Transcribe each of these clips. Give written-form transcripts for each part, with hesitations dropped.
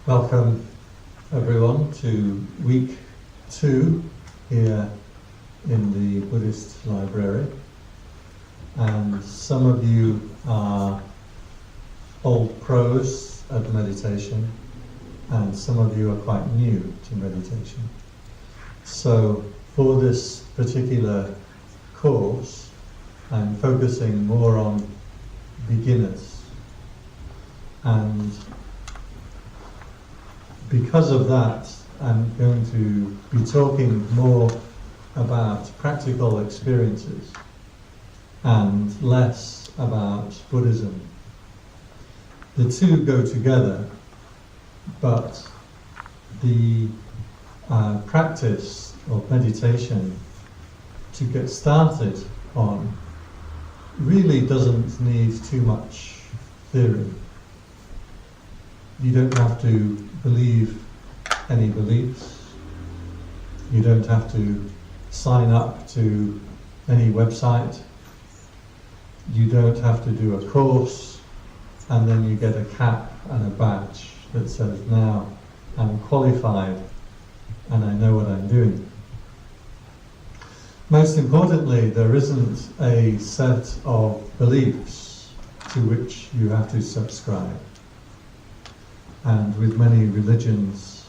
Welcome everyone to week 2 here in the Buddhist library, and some of you are old pros at meditation and some of you are quite new to meditation. So for this particular course I'm focusing more on beginners, and because of that, I'm going to be talking more about practical experiences and less about Buddhism. The two go together, but the practice of meditation to get started on really doesn't need too much theory. You don't have to believe any beliefs. You don't have to sign up to any website. You don't have to do a course and then you get a cap and a badge that says, now I'm qualified and I know what I'm doing. Most importantly, there isn't a set of beliefs to which you have to subscribe. And with many religions,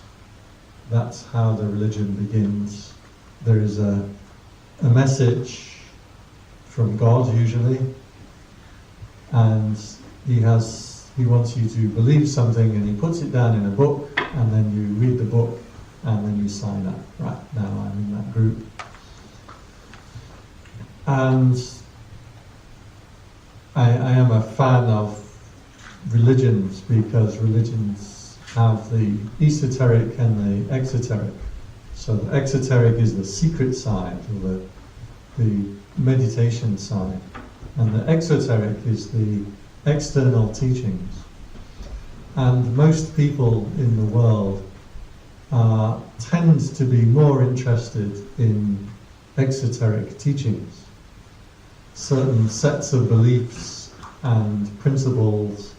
that's how the religion begins. There is a message from God usually, and He wants you to believe something, and He puts it down in a book, and then you read the book, and then you sign up. Right, now I'm in that group. And I am a fan of religions because religions have the esoteric and the exoteric. So the exoteric is the secret side, or the meditation side, and the exoteric is the external teachings. And most people in the world tend to be more interested in exoteric teachings, certain sets of beliefs and principles,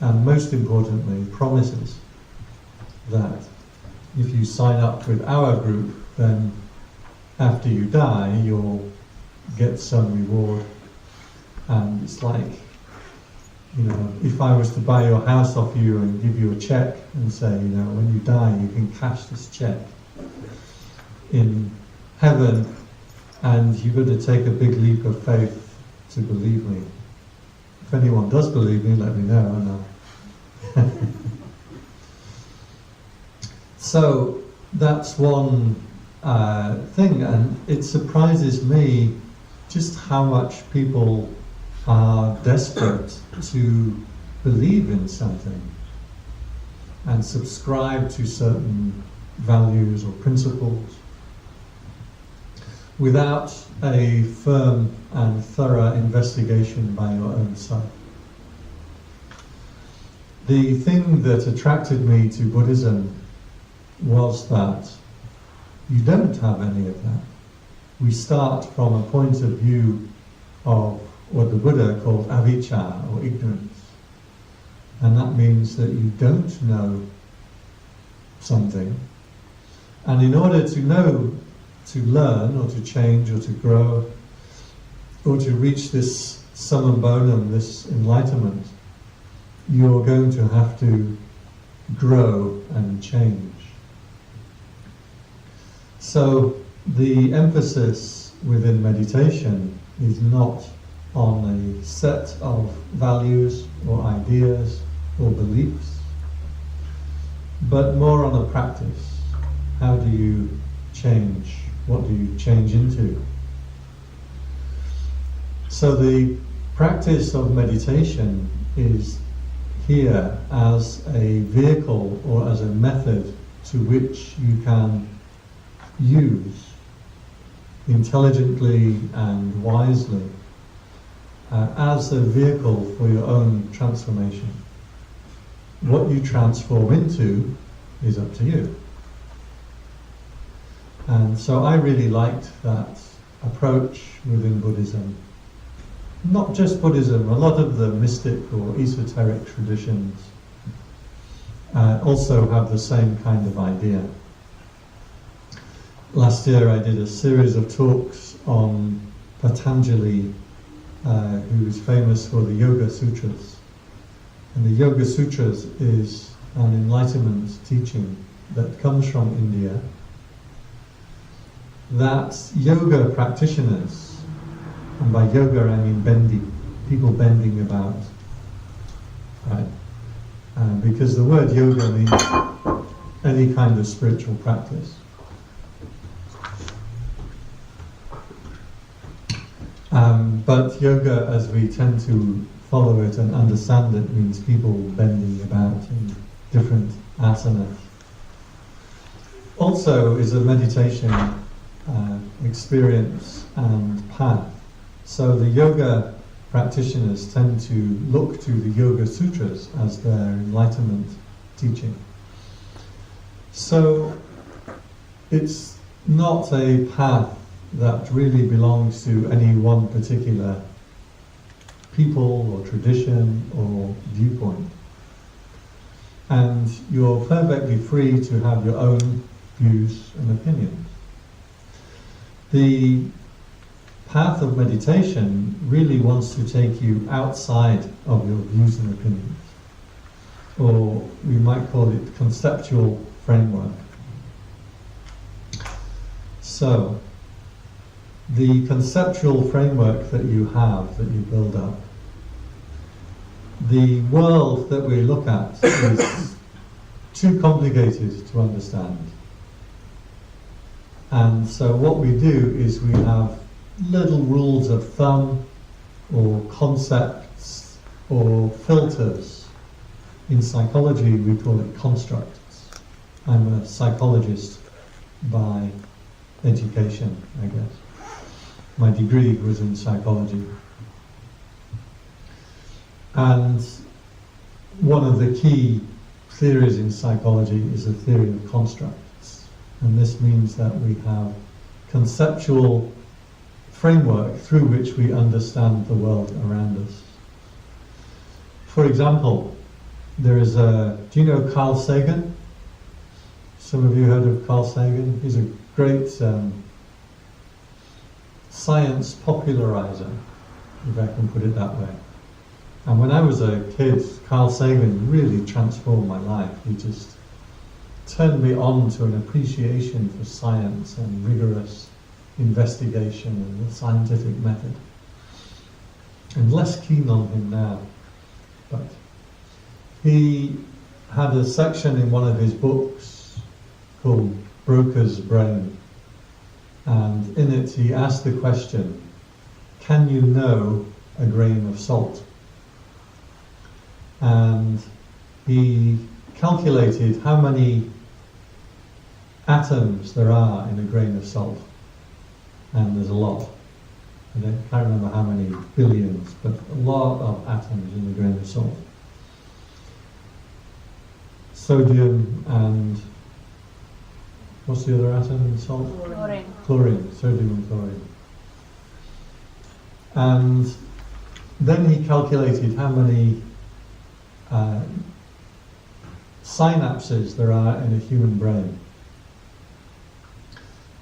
and most importantly, promises that if you sign up with our group, then after you die, you'll get some reward. And it's like, if I was to buy your house off you and give you a check and say, when you die, you can cash this check in heaven, and you've got to take a big leap of faith to believe me. If anyone does believe me, let me know, and I'll So that's one thing, and it surprises me just how much people are desperate to believe in something and subscribe to certain values or principles without a firm and thorough investigation by your own self. The thing that attracted me to Buddhism was that you don't have any of that. We start from a point of view of what the Buddha called avijja, or ignorance. And that means that you don't know something. And in order to know, to learn, or to change, or to grow, or to reach this summum bonum, this enlightenment, you're going to have to grow and change. So the emphasis within meditation is not on a set of values or ideas or beliefs, but more on a practice. How do you change? What do you change into? So the practice of meditation is here as a vehicle or as a method to which you can use intelligently and wisely as a vehicle for your own transformation. What you transform into is up to you. And so I really liked that approach within Buddhism. Not just Buddhism, a lot of the mystic or esoteric traditions also have the same kind of idea. Last year I did a series of talks on Patanjali, who is famous for the Yoga Sutras. And the Yoga Sutras is an enlightenment teaching that comes from India, that yoga practitioners, and by yoga I mean bending, people bending about, right? Because the word yoga means any kind of spiritual practice. But yoga, as we tend to follow it and understand it, means people bending about in different asanas. Also is a meditation experience and path. So the yoga practitioners tend to look to the Yoga Sutras as their enlightenment teaching. So it's not a path that really belongs to any one particular people or tradition or viewpoint. And you're perfectly free to have your own views and opinions. The path of meditation really wants to take you outside of your views and opinions, or we might call it conceptual framework. So, the conceptual framework that you have, that you build up, the world that we look at is too complicated to understand. And so what we do is we have little rules of thumb or concepts or filters. In psychology we call it constructs. I'm a psychologist by education, I guess. My degree was in psychology. And one of the key theories in psychology is a theory of constructs. And this means that we have conceptual framework through which we understand the world around us. For example, there is do you know Carl Sagan? Some of you heard of Carl Sagan? He's a great science popularizer, if I can put it that way. And when I was a kid, Carl Sagan really transformed my life. He just turned me on to an appreciation for science and rigorous investigation and the scientific method. I'm less keen on him now, but he had a section in one of his books called Broca's Brain, and in it he asked the question, can you know a grain of salt? And he calculated how many atoms there are in a grain of salt, and there's a lot. I can't remember how many billions, but a lot of atoms in a grain of salt. Sodium and what's the other atom in salt? Chlorine. Chlorine, sodium and chlorine. And then he calculated how many synapses there are in a human brain.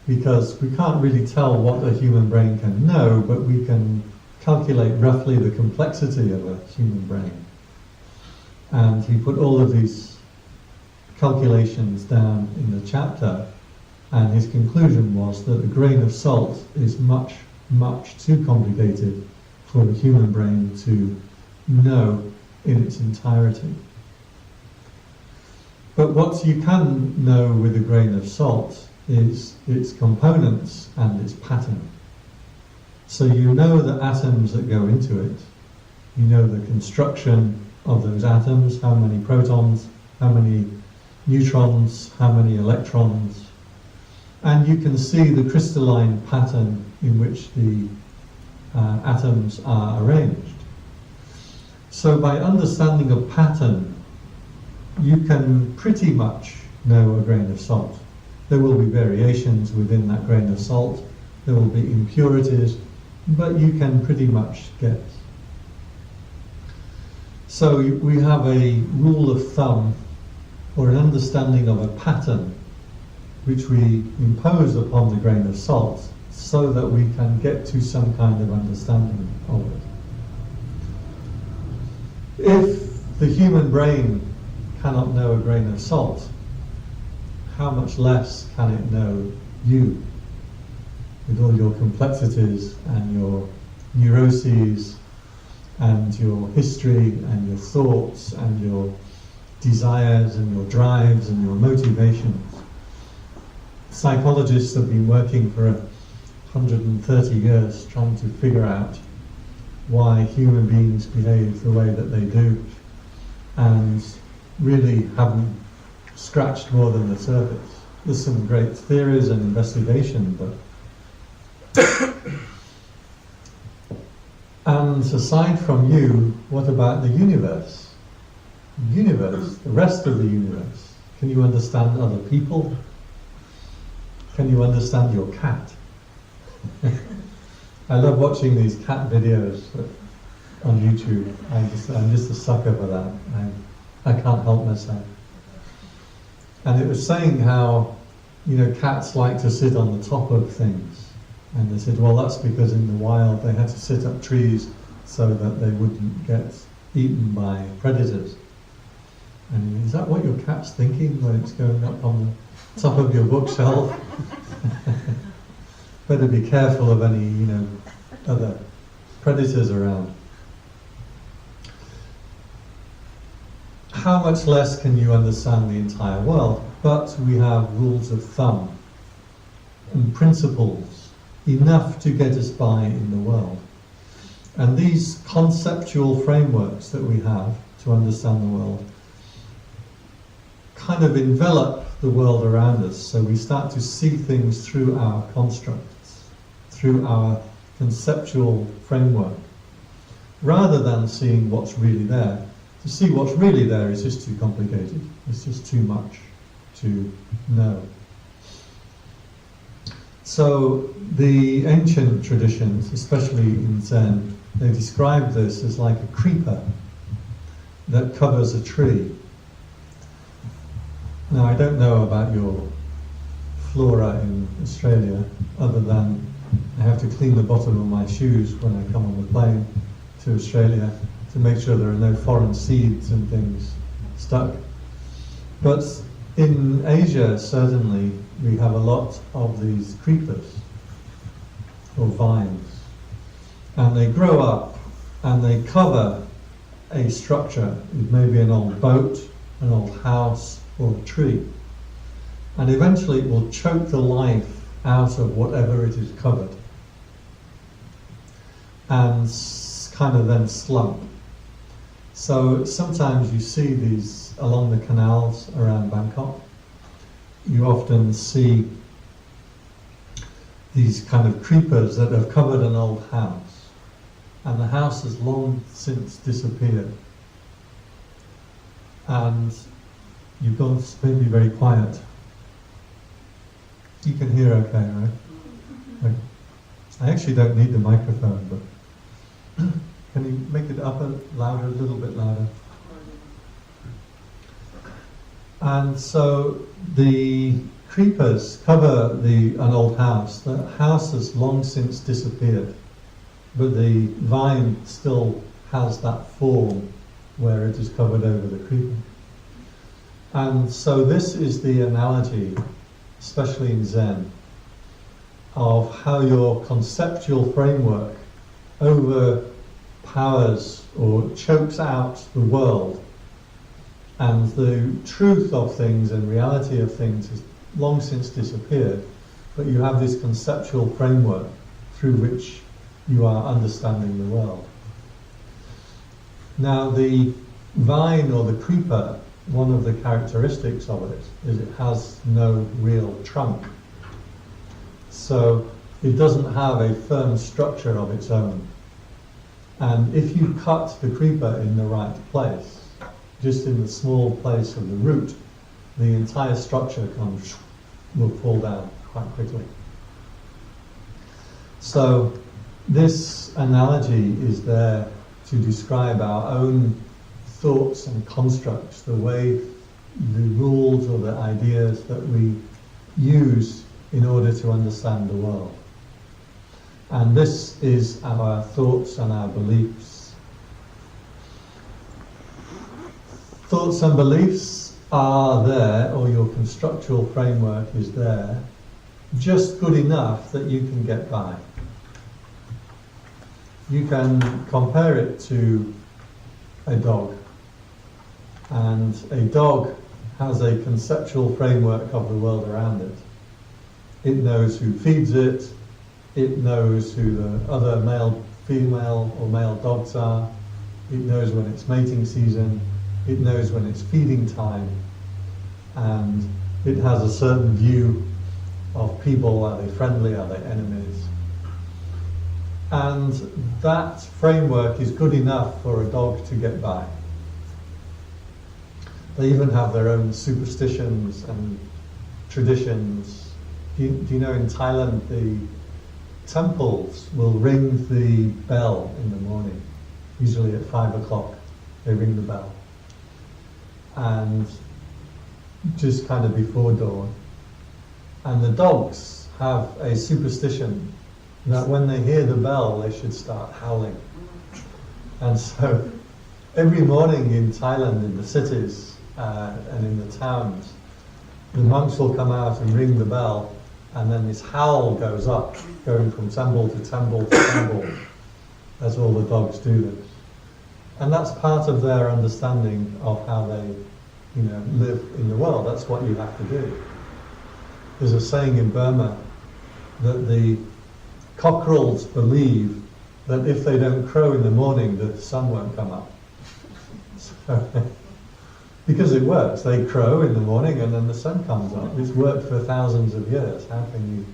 Because we can't really tell what a human brain can know, but we can calculate roughly the complexity of a human brain. And he put all of these calculations down in the chapter, and his conclusion was that a grain of salt is much, much too complicated for the human brain to know in its entirety. But what you can know with a grain of salt is its components and its pattern. So you know the atoms that go into it, you know the construction of those atoms, how many protons, how many neutrons, how many electrons, and you can see the crystalline pattern in which the atoms are arranged. So by understanding a pattern, you can pretty much know a grain of salt. There will be variations within that grain of salt, there will be impurities, but you can pretty much guess. So we have a rule of thumb or an understanding of a pattern which we impose upon the grain of salt so that we can get to some kind of understanding of it. If the human brain cannot know a grain of salt, how much less can it know you, with all your complexities and your neuroses and your history and your thoughts and your desires and your drives and your motivations. Psychologists have been working for 130 years trying to figure out why human beings behave the way that they do, and really haven't scratched more than the surface. There's some great theories and investigation, but and aside from you, what about the universe? The universe, the rest of the universe. Can you understand other people? Can you understand your cat? I love watching these cat videos on YouTube. I'm just a sucker for that. I can't help myself. And it was saying how, cats like to sit on the top of things. And they said, well, that's because in the wild they had to sit up trees so that they wouldn't get eaten by predators. And is that what your cat's thinking when it's going up on the top of your bookshelf? Better be careful of any, other predators around. How much less can you understand the entire world? But we have rules of thumb and principles, enough to get us by in the world. And these conceptual frameworks that we have to understand the world kind of envelop the world around us, so we start to see things through our constructs, through our conceptual framework, rather than seeing what's really there. To see what's really there is just too complicated. It's just too much to know. So the ancient traditions, especially in Zen, they describe this as like a creeper that covers a tree. Now, I don't know about your flora in Australia, other than I have to clean the bottom of my shoes when I come on the plane to Australia to make sure there are no foreign seeds and things stuck. But in Asia, certainly, we have a lot of these creepers, or vines. And they grow up and they cover a structure. It may be an old boat, an old house, or a tree. And eventually it will choke the life out of whatever it is covered. And kind of then slump. So sometimes you see these along the canals around Bangkok. You often see these kind of creepers that have covered an old house, and the house has long since disappeared. And you've got to maybe very quiet. You can hear okay, right? I actually don't need the microphone, but can you make it up louder, a little bit louder? And so the creepers cover an old house. The house has long since disappeared, but the vine still has that form where it is covered over the creeper. And so this is the analogy, especially in Zen, of how your conceptual framework overpowers or chokes out the world, and the truth of things and reality of things has long since disappeared, but you have this conceptual framework through which you are understanding the world. Now, the vine or the creeper, one of the characteristics of it is it has no real trunk. So it doesn't have a firm structure of its own. And if you cut the creeper in the right place, just in the small place of the root, the entire structure will fall down quite quickly. So this analogy is there to describe our own thoughts and constructs, the way the rules or the ideas that we use in order to understand the world. And this is our thoughts and our beliefs. Thoughts and beliefs are there, or your constructual framework is there, just good enough that you can get by. You can compare it to a dog. And a dog has a conceptual framework of the world around it. It knows who feeds it, it knows who the other male, female or male dogs are, it knows when it's mating season, it knows when it's feeding time, and it has a certain view of people. Are they friendly, are they enemies? And that framework is good enough for a dog to get by. They even have their own superstitions and traditions. Do you know in Thailand the temples will ring the bell in the morning, usually at 5 o'clock they ring the bell. And just kind of before dawn. And the dogs have a superstition that when they hear the bell they should start howling. And so every morning in Thailand, in the cities, and in the towns, the monks will come out and ring the bell, and then this howl goes up, going from temple to temple to temple, as all the dogs do this. And that's part of their understanding of how they, live in the world. That's what you have to do. There's a saying in Burma that the cockerels believe that if they don't crow in the morning, the sun won't come up. So, because it works. They crow in the morning and then the sun comes up. It's worked for thousands of years. How can you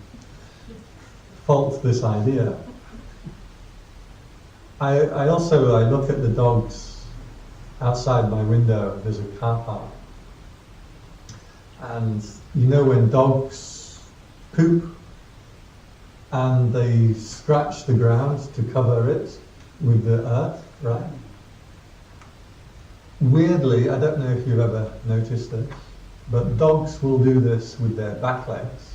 fault this idea? I also look at the dogs outside my window. There's a car park. And when dogs poop and they scratch the ground to cover it with the earth, right? Weirdly, I don't know if you've ever noticed this, but dogs will do this with their back legs,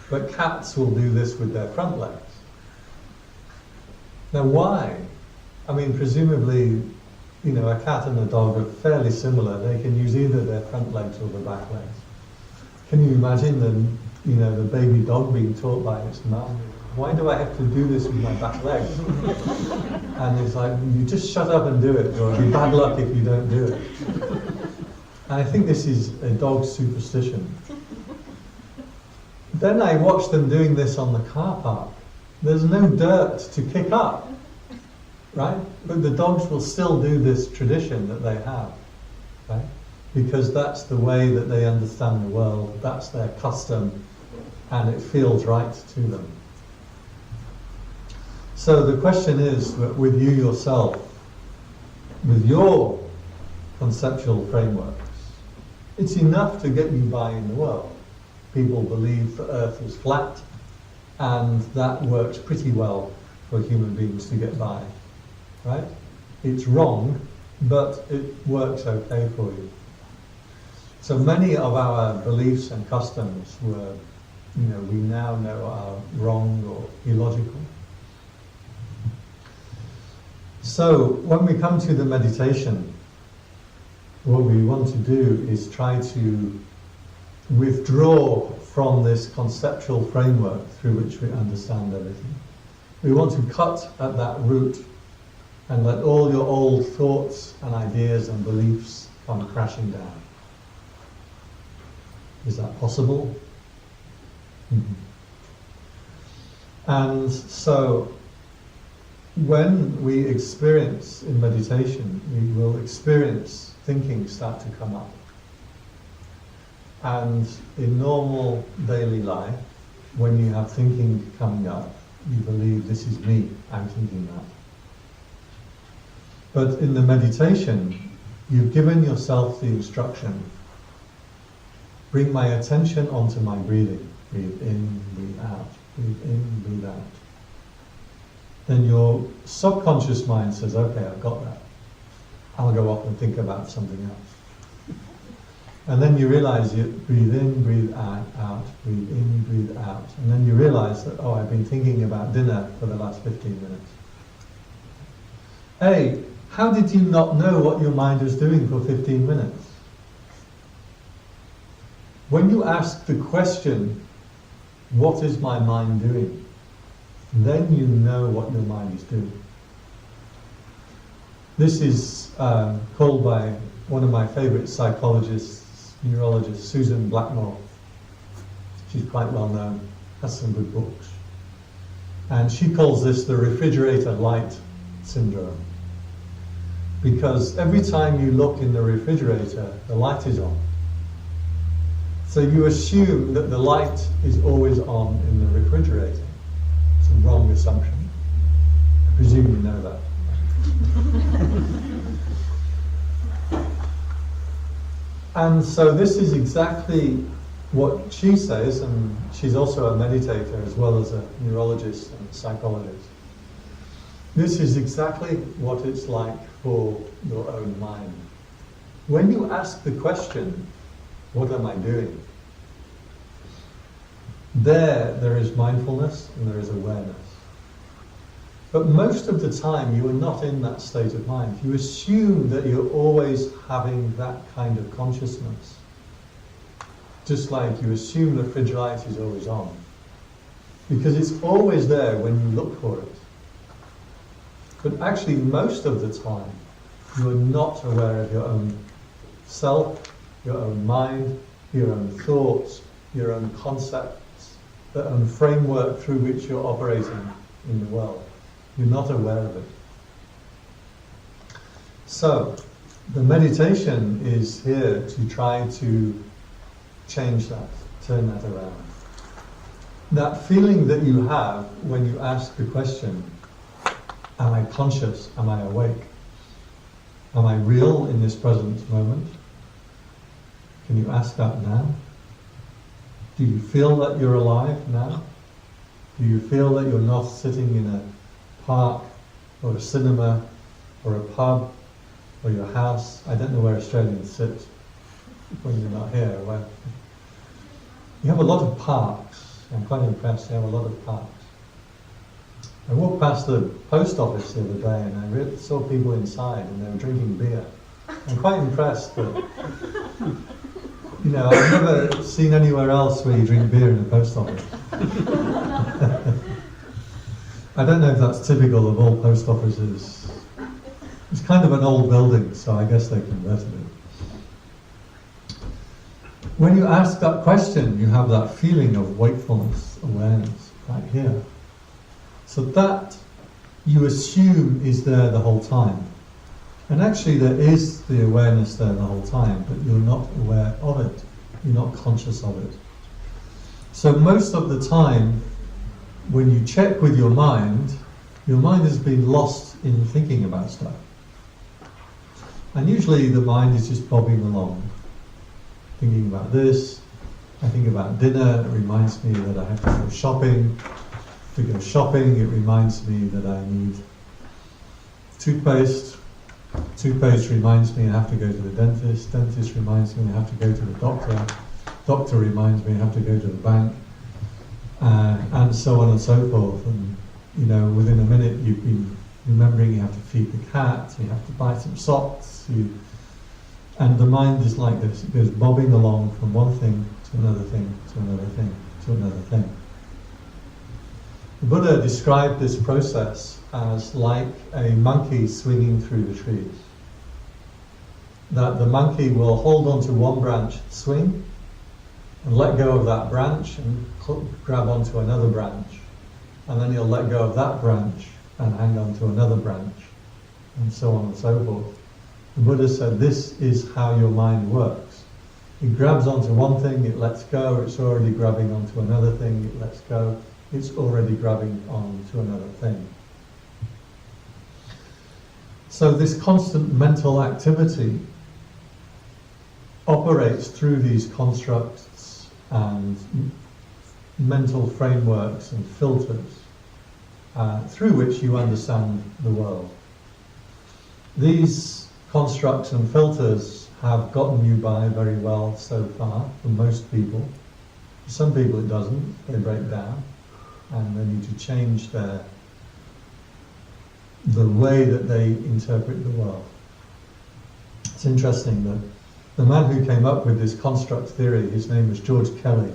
but cats will do this with their front legs. Now why? I mean, presumably, a cat and a dog are fairly similar. They can use either their front legs or the back legs. Can you imagine the baby dog being taught by its mum, why do I have to do this with my back legs? And it's like, you just shut up and do it, or it'll be bad luck if you don't do it. And I think this is a dog's superstition. Then I watch them doing this on the car park. There's no dirt to kick up, right? But the dogs will still do this tradition that they have, right? Because that's the way that they understand the world, that's their custom, and it feels right to them. So the question is, with you yourself, with your conceptual frameworks, it's enough to get you by in the world. People believe the earth is flat, and that works pretty well for human beings to get by, right? It's wrong, but it works okay for you. So many of our beliefs and customs were, we now know are wrong or illogical. So when we come to the meditation, what we want to do is try to withdraw from this conceptual framework through which we understand everything. We want to cut at that root and let all your old thoughts and ideas and beliefs come crashing down. Is that possible? Mm-hmm. And so when we experience in meditation, we will experience thinking start to come up. And in normal daily life, when you have thinking coming up, you believe, this is me, I'm thinking that. But in the meditation, you've given yourself the instruction, bring my attention onto my breathing. Breathe in, breathe out, breathe in, breathe out. Then your subconscious mind says, okay, I've got that. I'll go off and think about something else. And then you realize you breathe in, breathe out, breathe in, breathe out. And then you realize that, oh, I've been thinking about dinner for the last 15 minutes. Hey, how did you not know what your mind was doing for 15 minutes? When you ask the question, what is my mind doing? Then you know what your mind is doing. This is called by one of my favorite psychologists, neurologist, Susan Blackmore. She's quite well known, has some good books. And she calls this the refrigerator light syndrome. Because every time you look in the refrigerator, the light is on. So you assume that the light is always on in the refrigerator. It's a wrong assumption. I presume you know that. And so this is exactly what she says, and she's also a meditator as well as a neurologist and psychologist. This is exactly what it's like for your own mind. When you ask the question, what am I doing? There is mindfulness and there is awareness. But most of the time you are not in that state of mind. You assume that you're always having that kind of consciousness. Just like you assume the fridge light is always on. Because it's always there when you look for it. But actually most of the time you are not aware of your own self, your own mind, your own thoughts, your own concepts, the own framework through which you're operating in the world. You're not aware of it. So, the meditation is here to try to change that, turn that around. That feeling that you have when you ask the question, am I conscious? Am I awake? Am I real in this present moment? Can you ask that now? Do you feel that you're alive now? Do you feel that you're not sitting in a park or a cinema or a pub or your house? I don't know where Australians sit when you're not here. Where you have a lot of parks. I'm quite impressed. You have a lot of parks. I walked past the post office the other day and I saw people inside and they were drinking beer. I'm quite impressed that, you know, I've never seen anywhere else where you drink beer in a post office. I don't know if that's typical of all post offices. It's kind of an old building, so I guess they converted it. When you ask that question, you have that feeling of wakefulness, awareness, right here. So that you assume is there the whole time. And actually there is the awareness there the whole time, but you're not aware of it. You're not conscious of it. So most of the time, when you check with your mind has been lost in thinking about stuff. And usually the mind is just bobbing along, thinking about this. I think about dinner, it reminds me that I have to go shopping. To go shopping, it reminds me that I need toothpaste. Toothpaste reminds me I have to go to the dentist. Dentist reminds me I have to go to the doctor. Doctor reminds me I have to go to the bank. And so on and so forth. And you know, within a minute you've been remembering you have to feed the cat, you have to buy some socks, and the mind is like this. It goes bobbing along from one thing to another thing, to another thing, to another thing. The Buddha described this process as like a monkey swinging through the trees. That the monkey will hold onto one branch, swing, and let go of that branch and grab onto another branch. And then he'll let go of that branch and hang on to another branch, and so on and so forth. The Buddha said this is how your mind works. It grabs onto one thing, it lets go, it's already grabbing onto another thing, it lets go, it's already grabbing onto another thing. So this constant mental activity operates through these constructs and mental frameworks and filters through which you understand the world. These constructs and filters have gotten you by very well so far, for most people. For some people it doesn't, they break down, and they need to change the way that they interpret the world. It's interesting that the man who came up with this construct theory, his name was George Kelly,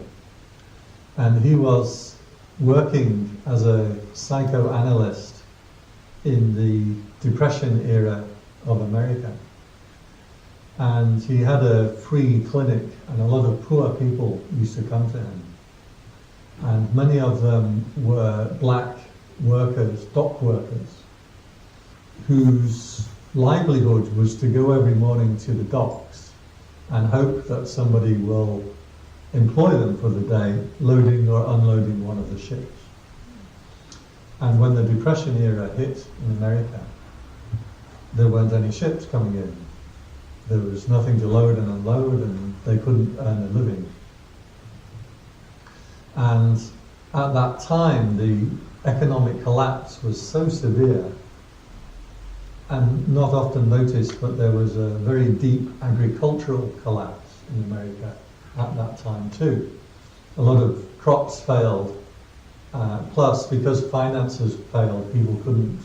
and he was working as a psychoanalyst in the Depression era of America. And he had a free clinic, and a lot of poor people used to come to him. And many of them were black workers, dock workers, whose livelihood was to go every morning to the docks and hope that somebody will employ them for the day, loading or unloading one of the ships. And when the Depression era hit in America, there weren't any ships coming in. There was nothing to load and unload, and they couldn't earn a living. And at that time, the economic collapse was so severe, and not often noticed, but there was a very deep agricultural collapse in America at that time too. A lot of crops failed, plus because finances failed, people couldn't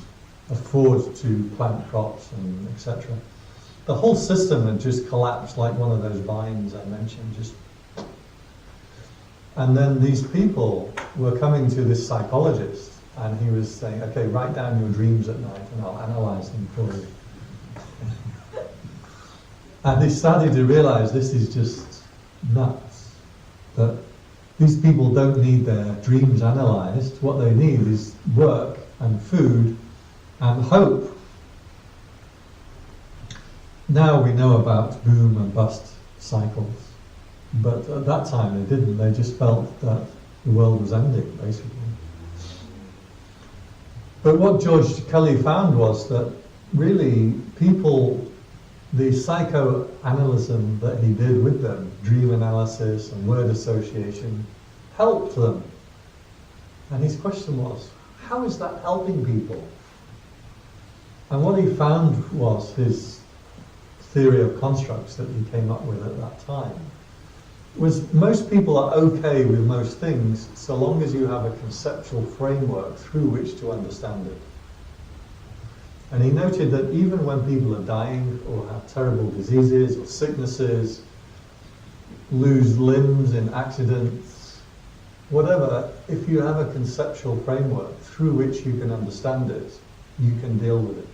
afford to plant crops and etc. The whole system had just collapsed like one of those vines I mentioned. And then these people were coming to this psychologist, and he was saying, okay, write down your dreams at night and I'll analyze them for you. And he started to realize this is just nuts, that these people don't need their dreams analyzed. What they need is work and food and hope. Now we know about boom and bust cycles, but at that time they didn't. They just felt that the world was ending, basically. But what George Kelly found was that really people, the psychoanalysis that he did with them, dream analysis and word association, helped them. And his question was, how is that helping people? And what he found was his theory of constructs that he came up with at that time was most people are okay with most things so long as you have a conceptual framework through which to understand it. And he noted that even when people are dying or have terrible diseases or sicknesses, lose limbs in accidents, whatever, if you have a conceptual framework through which you can understand it, you can deal with it.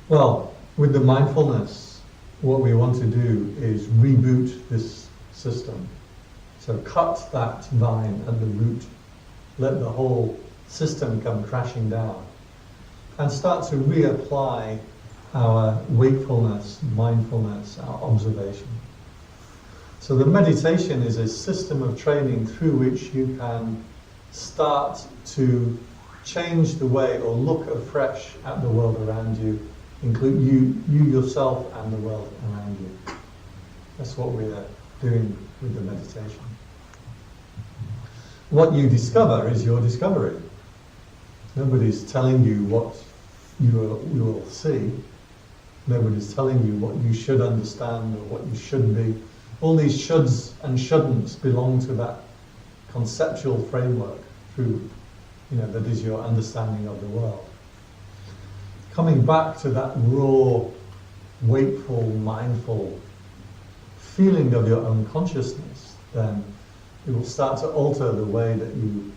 Well, with the mindfulness, what we want to do is reboot this system. So cut that vine at the root, let the whole system come crashing down, and start to reapply our wakefulness, mindfulness, our observation. So the meditation is a system of training through which you can start to change the way or look afresh at the world around you, include you yourself and the world around you. That's what we are doing with the meditation. What you discover is your discovery. Nobody's telling you what you will see. Nobody's telling you what you should understand or what you should be. All these shoulds and shouldn'ts belong to that conceptual framework through, that is your understanding of the world. Coming back to that raw, wakeful, mindful feeling of your own consciousness, then it will start to alter the way that you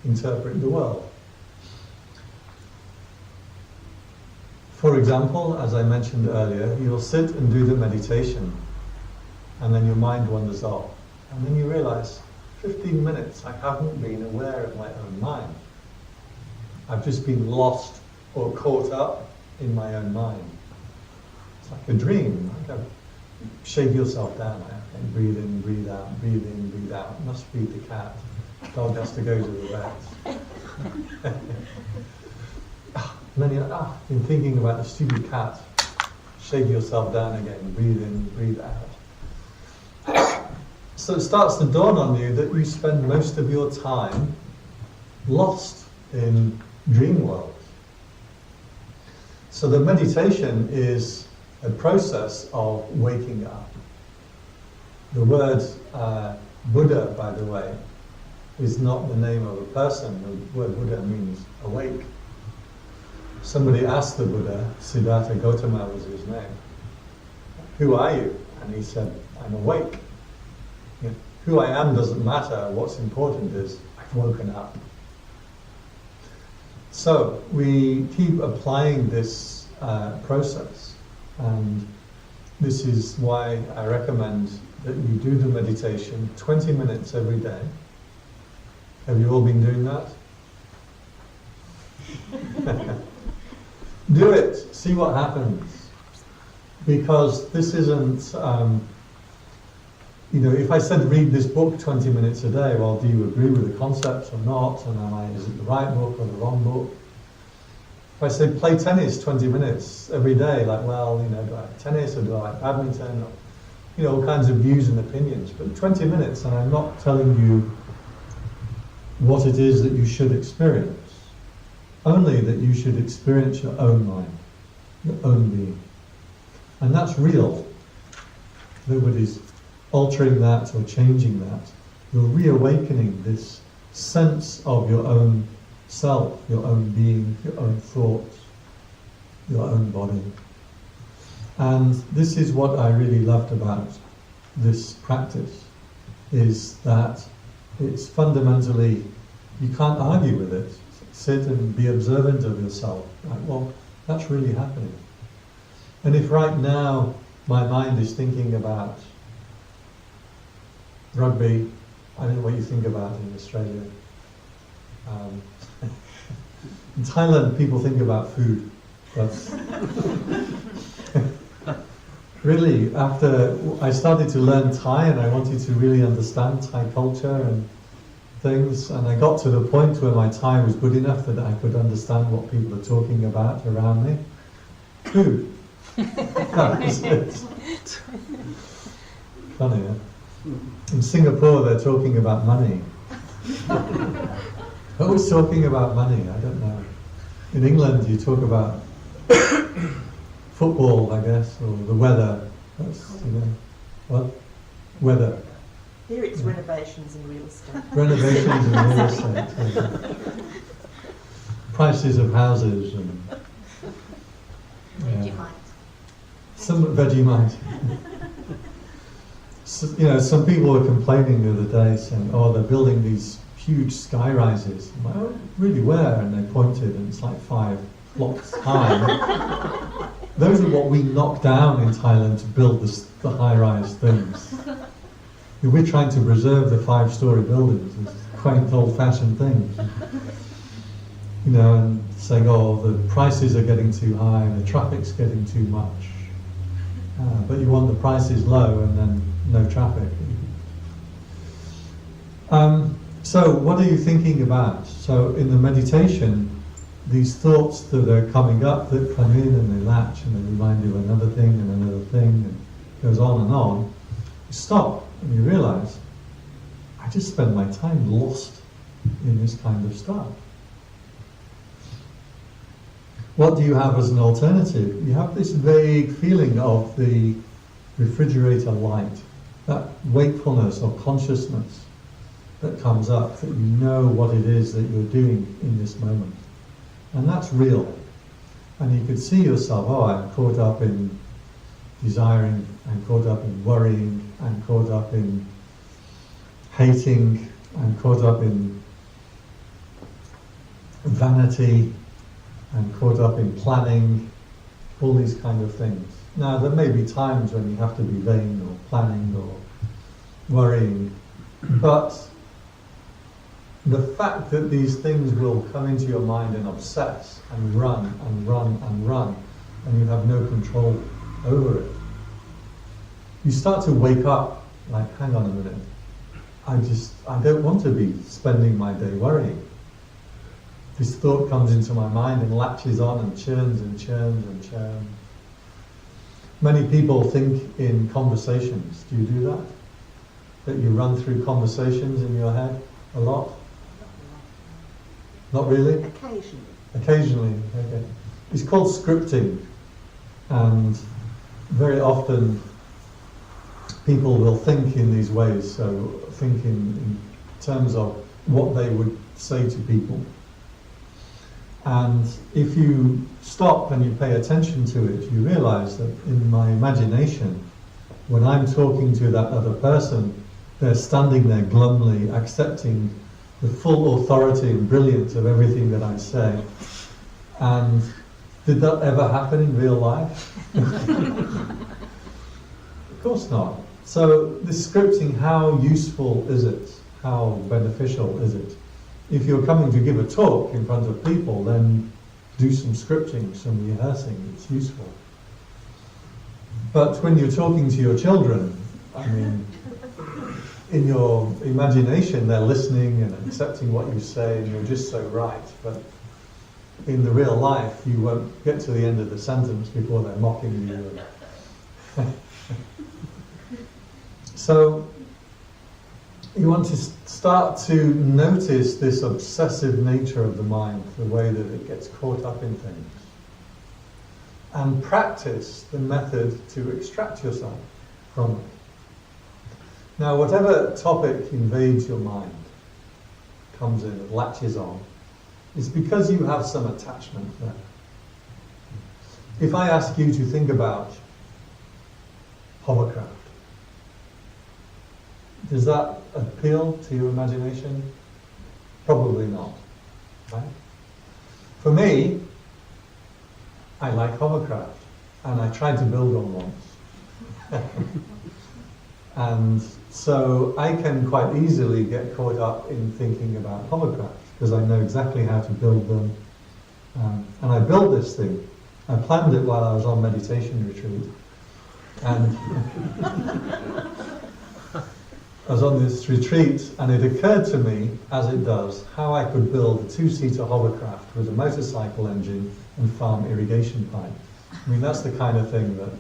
interpret the world. For example, as I mentioned earlier, you'll sit and do the meditation, and then your mind wanders off. And then you realize, 15 minutes, I haven't been aware of my own mind. I've just been lost or caught up in my own mind. It's like a dream. Shake yourself down. Breathe in, breathe out, breathe in, breathe out. Must feed the cat. Dog has to go to the vet. And then you're been thinking about the stupid cat. Shake yourself down again. Breathe in, breathe out. So it starts to dawn on you that you spend most of your time lost in dream world. So the meditation is a process of waking up. The word Buddha, by the way, is not the name of a person. The word Buddha means awake. Somebody asked the Buddha, Siddhartha Gautama was his name, "Who are you?" And he said, "I'm awake. You know, who I am doesn't matter. What's important is I've woken up." So we keep applying this process, and this is why I recommend that you do the meditation 20 minutes every day. Have you all been doing that? Do it, see what happens. Because this isn't, if I said read this book 20 minutes a day, well, do you agree with the concepts or not? And is it the right book or the wrong book? If I say play tennis 20 minutes every day, like, well, do I like tennis or do I like badminton? Or, all kinds of views and opinions. But 20 minutes, and I'm not telling you what it is that you should experience. Only that you should experience your own mind, your own being. And that's real. Nobody's altering that or changing that. You're reawakening this sense of your own self, your own being, your own thoughts, your own body. And this is what I really loved about this practice, is that it's fundamentally, you can't argue with it. Sit and be observant of yourself. Like, well, that's really happening. And if right now my mind is thinking about rugby, I don't know what you think about in Australia. In Thailand, people think about food. But really, after I started to learn Thai and I wanted to really understand Thai culture and things, and I got to the point where my Thai was good enough that I could understand what people are talking about around me. Food. That was it. Funny, huh? In Singapore, they're talking about money. Who's talking about money? I don't know. In England, you talk about football, I guess, or the weather. That's, what? Weather. Here it's renovations and real estate. Renovations and real estate. Prices of houses and Vegemite. Some Vegemite. So, some people were complaining the other day, saying, "Oh, they're building these huge sky rises." I'm like, "Oh, really? Where?" And they pointed, and it's like 5 blocks high. Those are what we knock down in Thailand to build the high-rise things. We're trying to preserve the 5-story buildings, these quaint old-fashioned things. And saying, "Oh, the prices are getting too high, the traffic's getting too much." But you want the prices low and then no traffic. So what are you thinking about? So in the meditation, these thoughts that are coming up, that come in and they latch and they remind you of another thing and another thing, and it goes on and on, you stop and you realize, I just spend my time lost in this kind of stuff. What do you have as an alternative? You have this vague feeling of the refrigerator light, that wakefulness or consciousness that comes up, that you know what it is that you're doing in this moment. And that's real. And you could see yourself, oh, I'm caught up in desiring, I'm caught up in worrying, I'm caught up in hating, I'm caught up in vanity, I'm caught up in planning, all these kind of things. Now, there may be times when you have to be vain or planning or worrying, but the fact that these things will come into your mind and obsess and run and run and run, and you have no control over it, you start to wake up like, hang on a minute, I don't want to be spending my day worrying. This thought comes into my mind and latches on and churns and churns and churns. Many people think in conversations. Do you do that? That you run through conversations in your head a lot? Not really? Occasionally. Occasionally, okay. It's called scripting. And very often people will think in these ways, so think in terms of what they would say to people. And if you stop and you pay attention to it, you realize that in my imagination, when I'm talking to that other person, they're standing there glumly accepting the full authority and brilliance of everything that I say. And did that ever happen in real life? Of course not. So this scripting, how useful is it? How beneficial is it? If you're coming to give a talk in front of people, then do some scripting, some rehearsing, it's useful. But when you're talking to your children, I mean, in your imagination they're listening and accepting what you say and you're just so right, but in the real life you won't get to the end of the sentence before they're mocking you. So you want to start to notice this obsessive nature of the mind, the way that it gets caught up in things, and practice the method to extract yourself from it. Now, whatever topic invades your mind, comes in and latches on, is because you have some attachment there. If I ask you to think about hovercraft, does that appeal to your imagination? Probably not, right? For me, I like hovercraft, and I tried to build one once. And so I can quite easily get caught up in thinking about hovercraft, because I know exactly how to build them. And I built this thing. I planned it while I was on meditation retreat. And I was on this retreat, and it occurred to me, as it does, how I could build a two-seater hovercraft with a motorcycle engine and farm irrigation pipe. I mean, that's the kind of thing that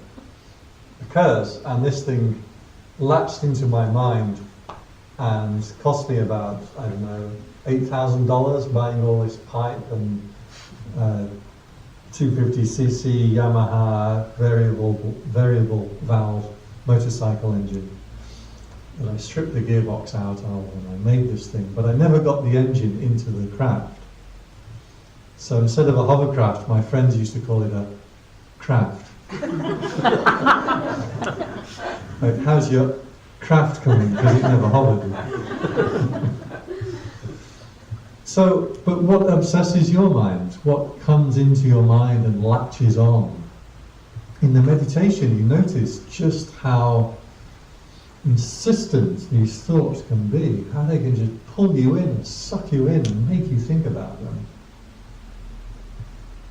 occurs, and this thing latched into my mind and cost me about, I don't know, $8,000 buying all this pipe and 250cc Yamaha variable valve motorcycle engine. And I stripped the gearbox out of and I made this thing, but I never got the engine into the craft. So instead of a hovercraft, my friends used to call it a craft. Like, how's your craft coming? Because it never hovered. So, but what obsesses your mind? What comes into your mind and latches on? In the meditation, you notice just how insistent these thoughts can be, how they can just pull you in and suck you in and make you think about them.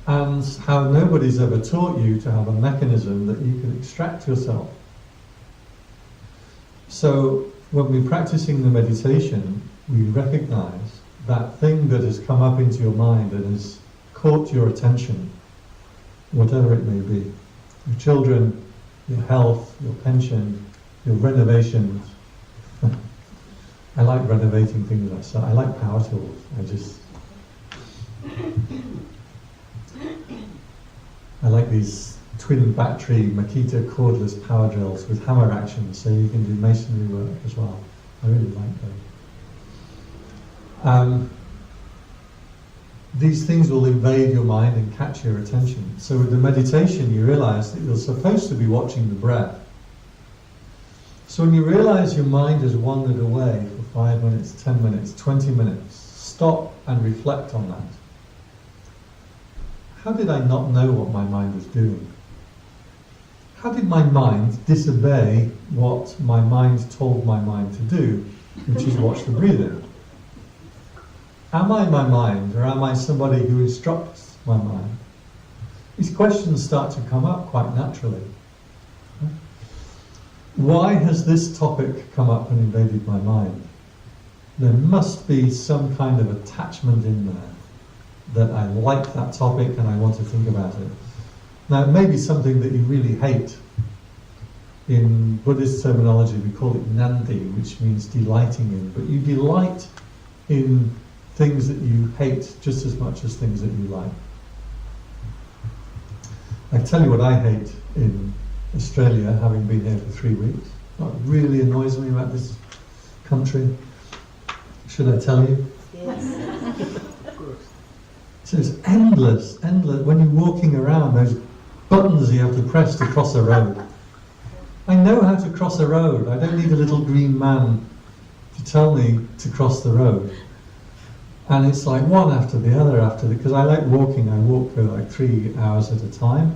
And how nobody's ever taught you to have a mechanism that you can extract yourself. So when we're practicing the meditation, we recognize that thing that has come up into your mind and has caught your attention, whatever it may be. Your children, your health, your pension, your renovations. I like renovating things myself. I like power tools. I like these twin battery Makita cordless power drills with hammer action, so you can do masonry work as well. I really like those. These things will invade your mind and catch your attention. So with the meditation, you realize that you're supposed to be watching the breath. So when you realize your mind has wandered away for 5 minutes, 10 minutes, 20 minutes, stop and reflect on that. How did I not know what my mind was doing? How did my mind disobey what my mind told my mind to do, which is watch the breathing? Am I my mind, or am I somebody who instructs my mind? These questions start to come up quite naturally. Why has this topic come up and invaded my mind? There must be some kind of attachment in there, that I like that topic and I want to think about it. Now, it may be something that you really hate. In Buddhist terminology, we call it nandi, which means delighting in. But you delight in things that you hate just as much as things that you like. I tell you what I hate in Australia, having been here for 3 weeks. What really annoys me about this country, should I tell you? Yes. So it's endless. When you're walking around, those buttons you have to press to cross a road. I know how to cross a road. I don't need a little green man to tell me to cross the road. And it's like one after the other because I like walking. I walk for like 3 hours at a time.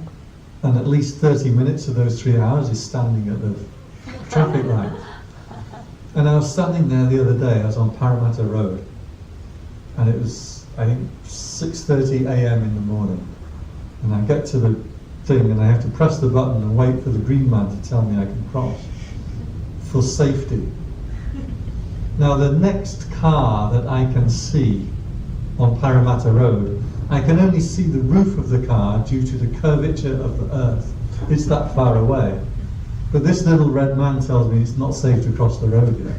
And at least 30 minutes of those 3 hours is standing at the traffic light. And I was standing there the other day. I was on Parramatta Road. And it was, I think, 6:30 a.m. in the morning. And I get to the thing and I have to press the button and wait for the green man to tell me I can cross. For safety. Now the next car that I can see on Parramatta Road, I can only see the roof of the car due to the curvature of the earth. It's that far away. But this little red man tells me it's not safe to cross the road yet.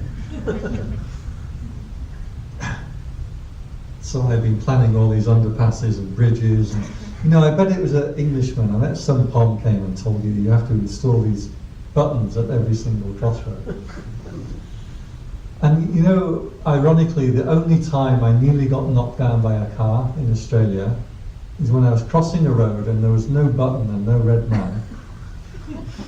So I've been planning all these underpasses and bridges. And, I bet it was an Englishman. I bet some Pom came and told you have to install these buttons at every single crossroad. And ironically, the only time I nearly got knocked down by a car in Australia is when I was crossing a road and there was no button and no red man.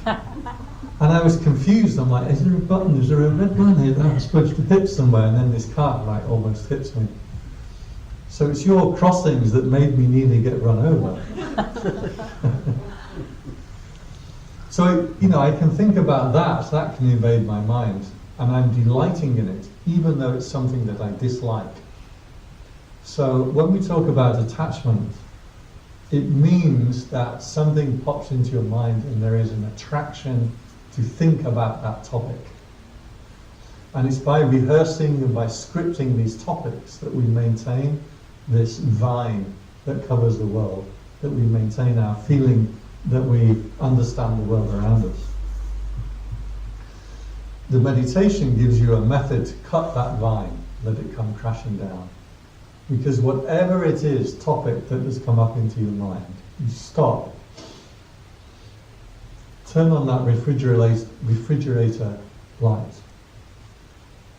And I was confused. I'm like, is there a button? Is there a red man here that I'm supposed to hit somewhere? And then this car almost hits me. So it's your crossings that made me nearly get run over. So, I can think about that can invade my mind. And I'm delighting in it, even though it's something that I dislike. So when we talk about attachment, it means that something pops into your mind and there is an attraction to think about that topic. And it's by rehearsing and by scripting these topics that we maintain this vine that covers the world, that we maintain our feeling that we understand the world around us. The meditation gives you a method to cut that vine, let it come crashing down. Because whatever it is, topic that has come up into your mind, you stop, turn on that refrigerator light.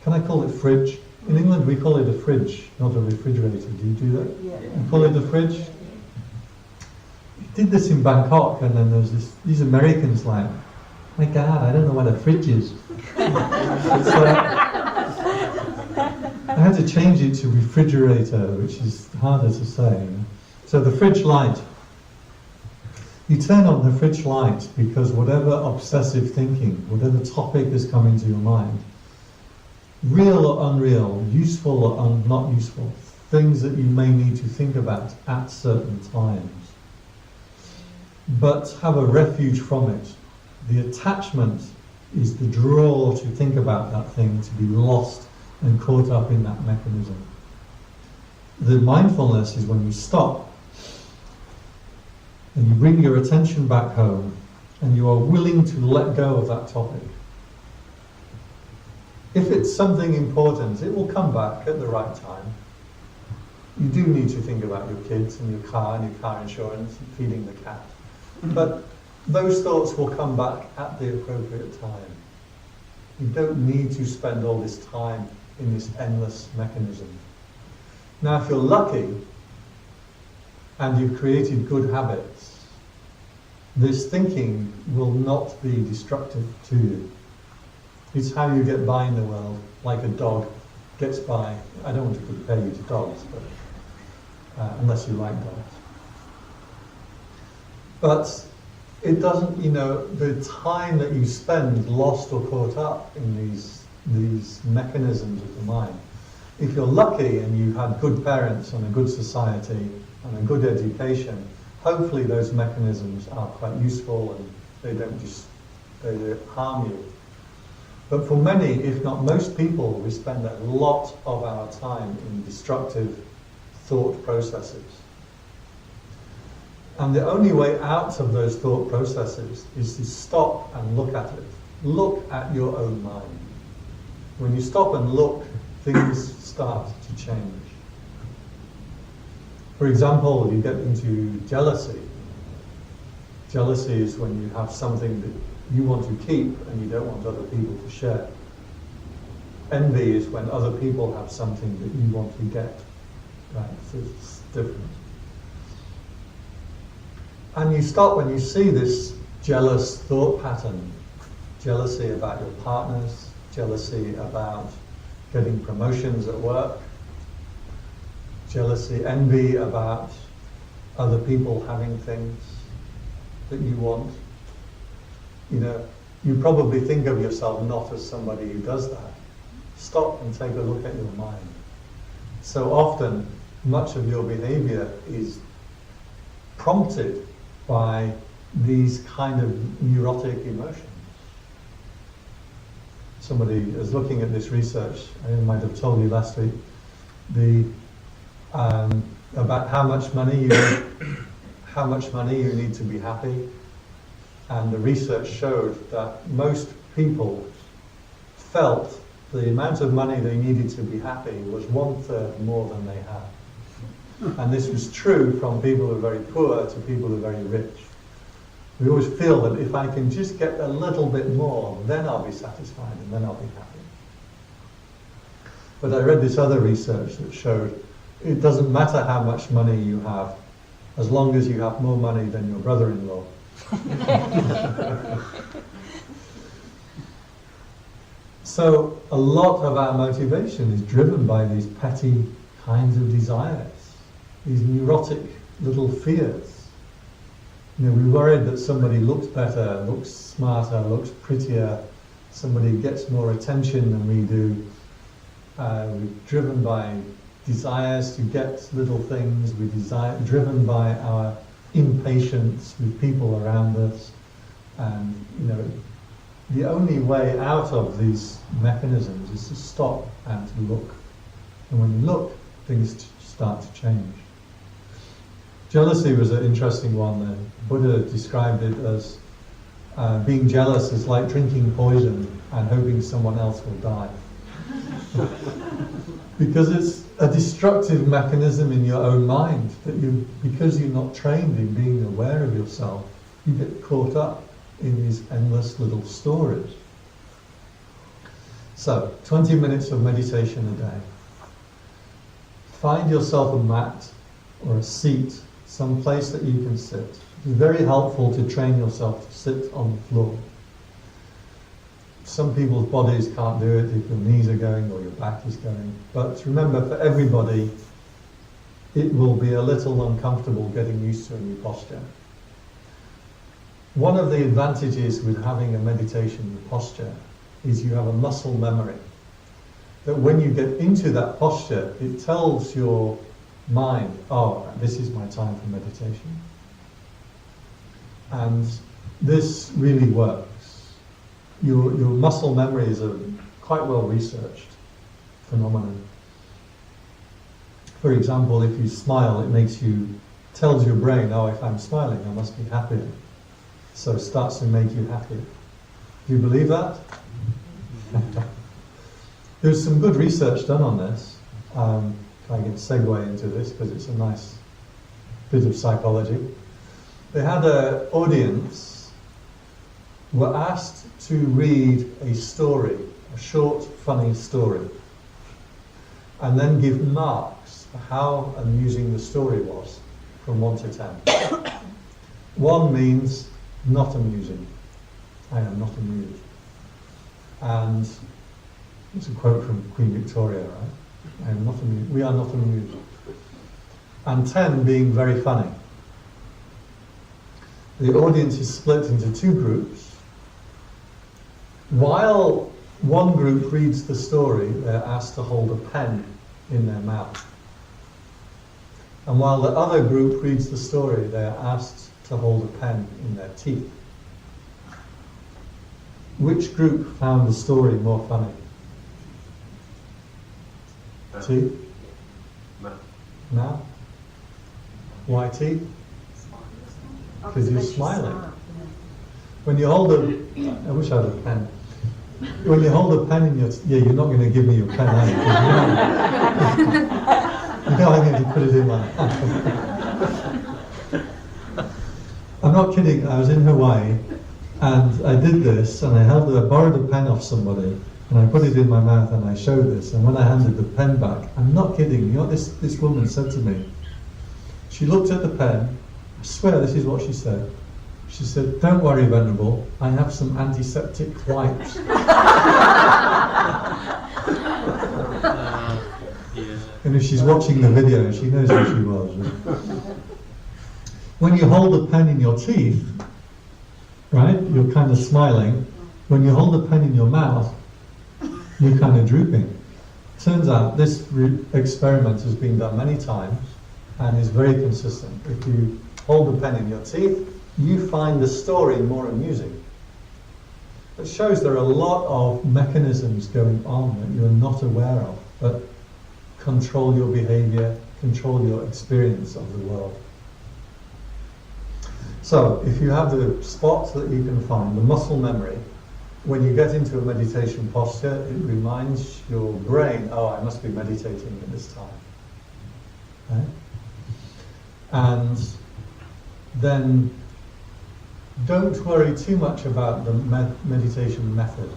Can I call it fridge? In England we call it a fridge, not a refrigerator. Do you do that? Yeah. You call it a fridge? We did this in Bangkok, and then there's these Americans like, my God, I don't know what a fridge is. I had to change it to refrigerator, which is harder to say. So the fridge light. You turn on the fridge light because whatever obsessive thinking, whatever topic has come into your mind, real or unreal, useful or not useful, things that you may need to think about at certain times, but have a refuge from it. The attachment is the draw to think about that thing, to be lost and caught up in that mechanism. The mindfulness is when you stop and you bring your attention back home and you are willing to let go of that topic. If it's something important, it will come back at the right time. You do need to think about your kids and your car insurance and feeding the cat. But those thoughts will come back at the appropriate time. You don't need to spend all this time in this endless mechanism. Now, if you're lucky and you've created good habits, this thinking will not be destructive to you. It's how you get by in the world, like a dog gets by. I don't want to compare you to dogs, but unless you like dogs. But it doesn't, the time that you spend lost or caught up in these mechanisms of the mind. If you're lucky and you had good parents and a good society and a good education, hopefully those mechanisms are quite useful and they don't harm you. But for many, if not most people, we spend a lot of our time in destructive thought processes. And the only way out of those thought processes is to stop and look at it. Look at your own mind. When you stop and look, things start to change. For example, you get into jealousy. Jealousy is when you have something that you want to keep and you don't want other people to share. Envy is when other people have something that you want to get. Right? So it's different. And you stop when you see this jealous thought pattern. Jealousy about your partners, jealousy about getting promotions at work, jealousy, envy about other people having things that you want. You know, you probably think of yourself not as somebody who does that. Stop and take a look at your mind. So often, much of your behavior is prompted by these kind of neurotic emotions. Somebody is looking at this research, I might have told you last week, about how much money you need to be happy, and the research showed that most people felt the amount of money they needed to be happy was 1/3 more than they had. And this was true from people who are very poor to people who are very rich. We always feel that if I can just get a little bit more, then I'll be satisfied and then I'll be happy. But I read this other research that showed it doesn't matter how much money you have, as long as you have more money than your brother-in-law. So a lot of our motivation is driven by these petty kinds of desires, these neurotic little fears. You know, we're worried that somebody looks better, looks smarter, looks prettier, somebody gets more attention than we do. We're driven by desires to get little things. We're driven by our impatience with people around us. And, you know, the only way out of these mechanisms is to stop and to look. And when you look, things start to change. Jealousy was an interesting one. The Buddha described it as being jealous is like drinking poison and hoping someone else will die. Because it's a destructive mechanism in your own mind that because you're not trained in being aware of yourself, you get caught up in these endless little stories. So, 20 minutes of meditation a day. Find yourself a mat or a seat, some place that you can sit. It's very helpful to train yourself to sit on the floor. Some people's bodies can't do it if your knees are going or your back is going. But remember, for everybody, it will be a little uncomfortable getting used to a new posture. One of the advantages with having a meditation posture is you have a muscle memory. That when you get into that posture, it tells your mind, oh, this is my time for meditation. And this really works. Your muscle memory is a quite well researched phenomenon. For example, if you smile, tells your brain, oh, if I'm smiling, I must be happier. So it starts to make you happier. Do you believe that? There's some good research done on this. I can segue into this because it's a nice bit of psychology. They had an audience were asked to read a story, a short, funny story, and then give marks for how amusing the story was, from 1 to 10. 1 means not amusing. I am not amused. And it's a quote from Queen Victoria, right? I am not amused. We are not amused. And 10 being very funny. The audience is split into 2 groups. While one group reads the story, they're asked to hold a pen in their mouth. And while the other group reads the story, they're asked to hold a pen in their teeth. Which group found the story more funny? Teeth? No. Why teeth? Because you're smiling. When you hold I wish I had a pen. When you hold a pen in your, you're not going to give me your pen, are you? You know I'm going to put it in my hand. And not kidding. I was in Hawaii, and I did this, and I borrowed a pen off somebody, and I put it in my mouth, and I showed this. And when I handed the pen back, I'm not kidding. You know what this woman said to me? She looked at the pen. I swear this is what she said. She said, "Don't worry, Venerable. I have some antiseptic wipes." And if she's watching the video, she knows who she was. When you hold the pen in your teeth, right, you're kind of smiling. When you hold the pen in your mouth, you're kind of drooping. Turns out this experiment has been done many times and is very consistent. If you hold the pen in your teeth, you find the story more amusing. It shows there are a lot of mechanisms going on that you're not aware of, but control your behavior, control your experience of the world. So, if you have the spots that you can find, the muscle memory, when you get into a meditation posture, it reminds your brain, oh, I must be meditating at this time. Right? And then don't worry too much about the meditation method.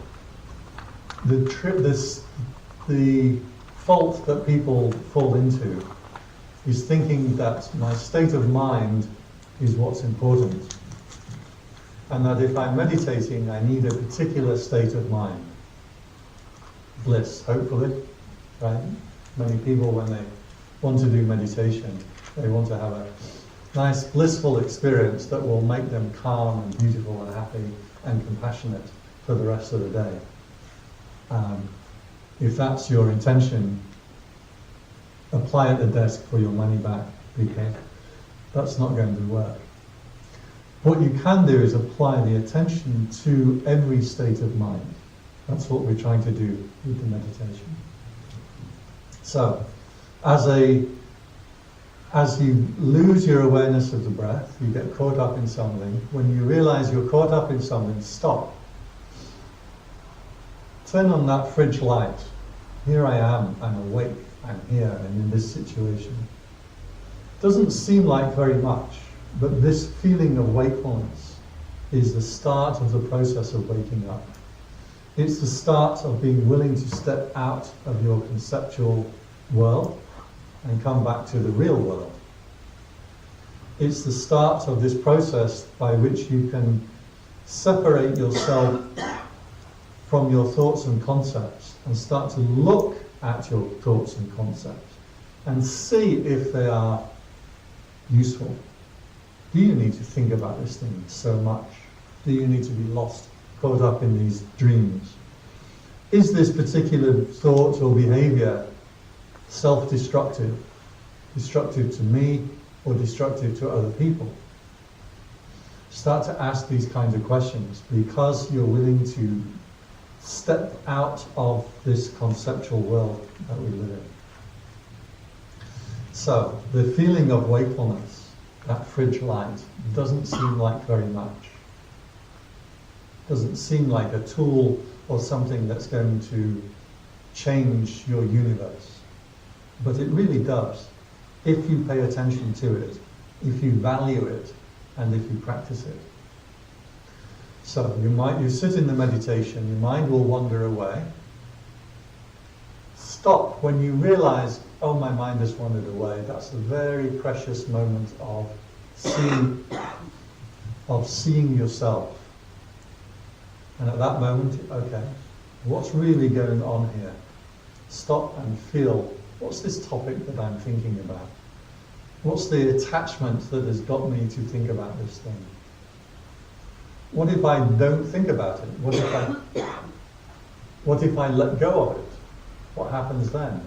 The fault that people fall into is thinking that my state of mind is what's important, and that if I'm meditating, I need a particular state of mind. Bliss, hopefully, right? Many people, when they want to do meditation, they want to have a nice blissful experience that will make them calm and beautiful and happy and compassionate for the rest of the day. If that's your intention, apply at the desk for your money back, because that's not going to work. What you can do is apply the attention to every state of mind. That's what we're trying to do with the meditation. So, as you lose your awareness of the breath, you get caught up in something. When you realize you're caught up in something, stop. Turn on that fridge light. Here I am, I'm awake, I'm here, I'm in this situation. Doesn't seem like very much, but this feeling of wakefulness is the start of the process of waking up. It's the start of being willing to step out of your conceptual world and come back to the real world. It's the start of this process by which you can separate yourself from your thoughts and concepts and start to look at your thoughts and concepts and see if they are useful. Do you need to think about this thing so much? Do you need to be lost, caught up in these dreams? Is this particular thought or behavior self-destructive, destructive to me or destructive to other people? Start to ask these kinds of questions because you're willing to step out of this conceptual world that we live in. So, the feeling of wakefulness, that fridge light, doesn't seem like very much. Doesn't seem like a tool or something that's going to change your universe. But it really does, if you pay attention to it, if you value it, and if you practice it. So you sit in the meditation, your mind will wander away. Stop when you realize, oh, my mind has wandered away. That's a very precious moment of seeing yourself. And at that moment, okay, what's really going on here? Stop and feel, what's this topic that I'm thinking about? What's the attachment that has got me to think about this thing? What if I don't think about it? What if I let go of it? What happens then?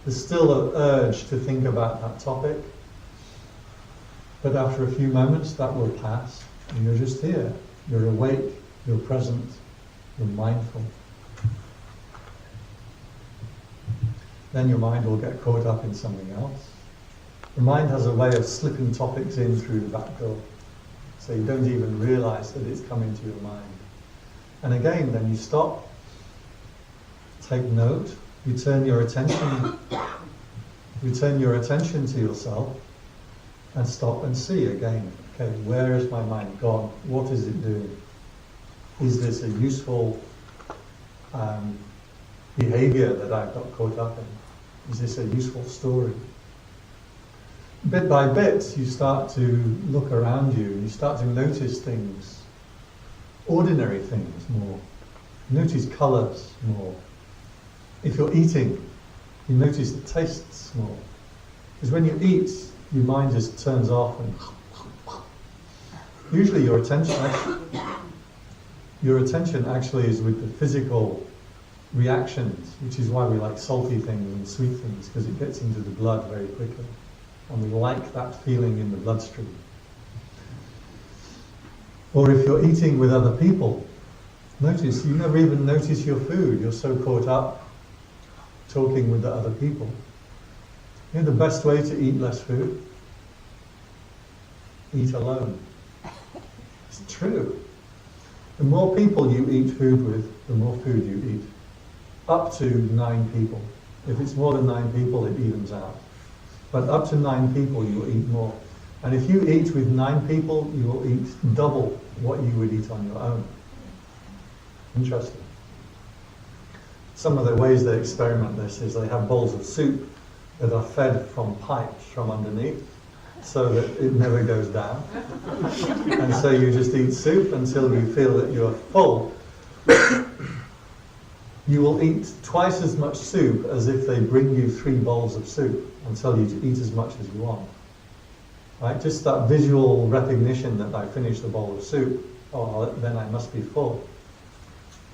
There's still an urge to think about that topic, but after a few moments that will pass, and you're just here. You're awake, you're present, you're mindful. Then your mind will get caught up in something else. The mind has a way of slipping topics in through the back door, so you don't even realize that it's come into your mind. And again, then you stop, take note, you turn your attention to yourself, and stop and see again. Okay, where is my mind gone? What is it doing? Is this a useful behavior that I've got caught up in? Is this a useful story? Bit by bit, you start to look around you, and you start to notice things, ordinary things more. Notice colours more. If you're eating, you notice the tastes more. Because when you eat, your mind just turns off and usually your attention actually is with the physical reactions, which is why we like salty things and sweet things, because it gets into the blood very quickly. And we like that feeling in the bloodstream. Or if you're eating with other people, notice, you never even notice your food. You're so caught up talking with the other people. You know the best way to eat less food? Eat alone. It's true. The more people you eat food with, the more food you eat. Up to 9 people. If it's more than 9 people, it evens out. But up to 9 people, you will eat more. And if you eat with 9 people, you will eat double what you would eat on your own. Interesting. Some of the ways they experiment this is they have bowls of soup that are fed from pipes from underneath, so that it never goes down. And so you just eat soup until you feel that you're full. You will eat twice as much soup as if they bring you 3 bowls of soup and tell you to eat as much as you want. Right? Just that visual recognition that I finished the bowl of soup, oh, then I must be full.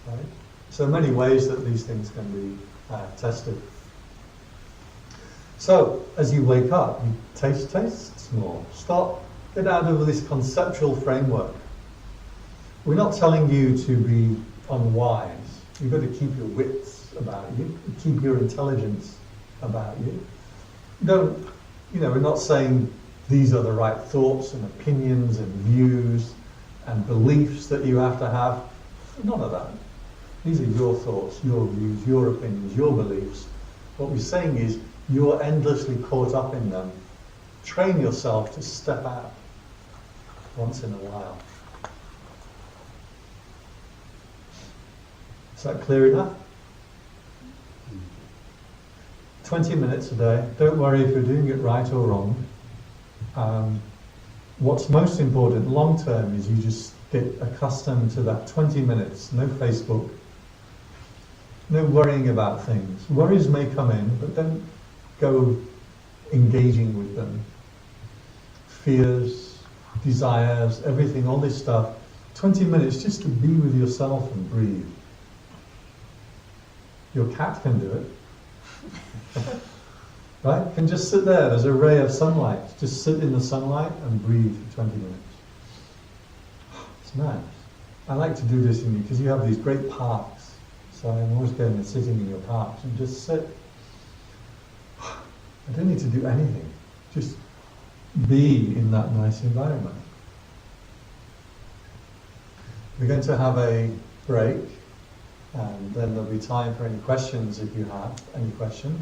Right? So many ways that these things can be tested. So, as you wake up, you taste tastes more. Stop, get out of this conceptual framework. We're not telling you to be unwise. You've got to keep your wits about you, keep your intelligence about you. We're not saying these are the right thoughts and opinions and views and beliefs that you have to have. None of that. These are your thoughts, your views, your opinions, your beliefs. What we're saying is, you're endlessly caught up in them. Train yourself to step out once in a while. Is that clear enough? 20 minutes a day. Don't worry if you're doing it right or wrong. What's most important long term is you just get accustomed to that 20 minutes. No Facebook. No worrying about things. Worries may come in, but don't go engaging with them. Fears, desires, everything, all this stuff. 20 minutes just to be with yourself and breathe. Your cat can do it. Right? Can just sit there. There's a ray of sunlight. Just sit in the sunlight and breathe for 20 minutes. It's nice. I like to do this in you because you have these great parks. So I'm always going and sitting in your parks and just sit. I don't need to do anything. Just be in that nice environment. We're going to have a break, and then there'll be time for any questions if you have any questions.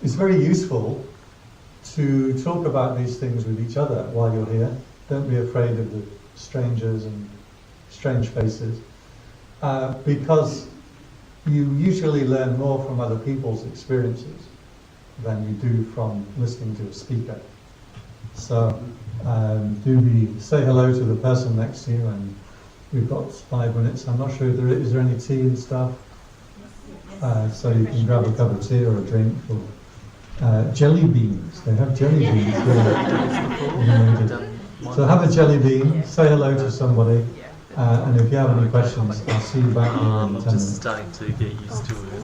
It's very useful to talk about these things with each other while you're here. Don't be afraid of the strangers and strange faces, because you usually learn more from other people's experiences than you do from listening to a speaker. So say hello to the person next to you, and we've got 5 minutes. I'm not sure if is there any tea and stuff, so you can grab a cup of tea or a drink, or jelly beans. They have jelly beans here. So have a jelly bean, say hello to somebody, and if you have any questions, I'll see you back here in 10 minutes. I'm just starting to get used to it.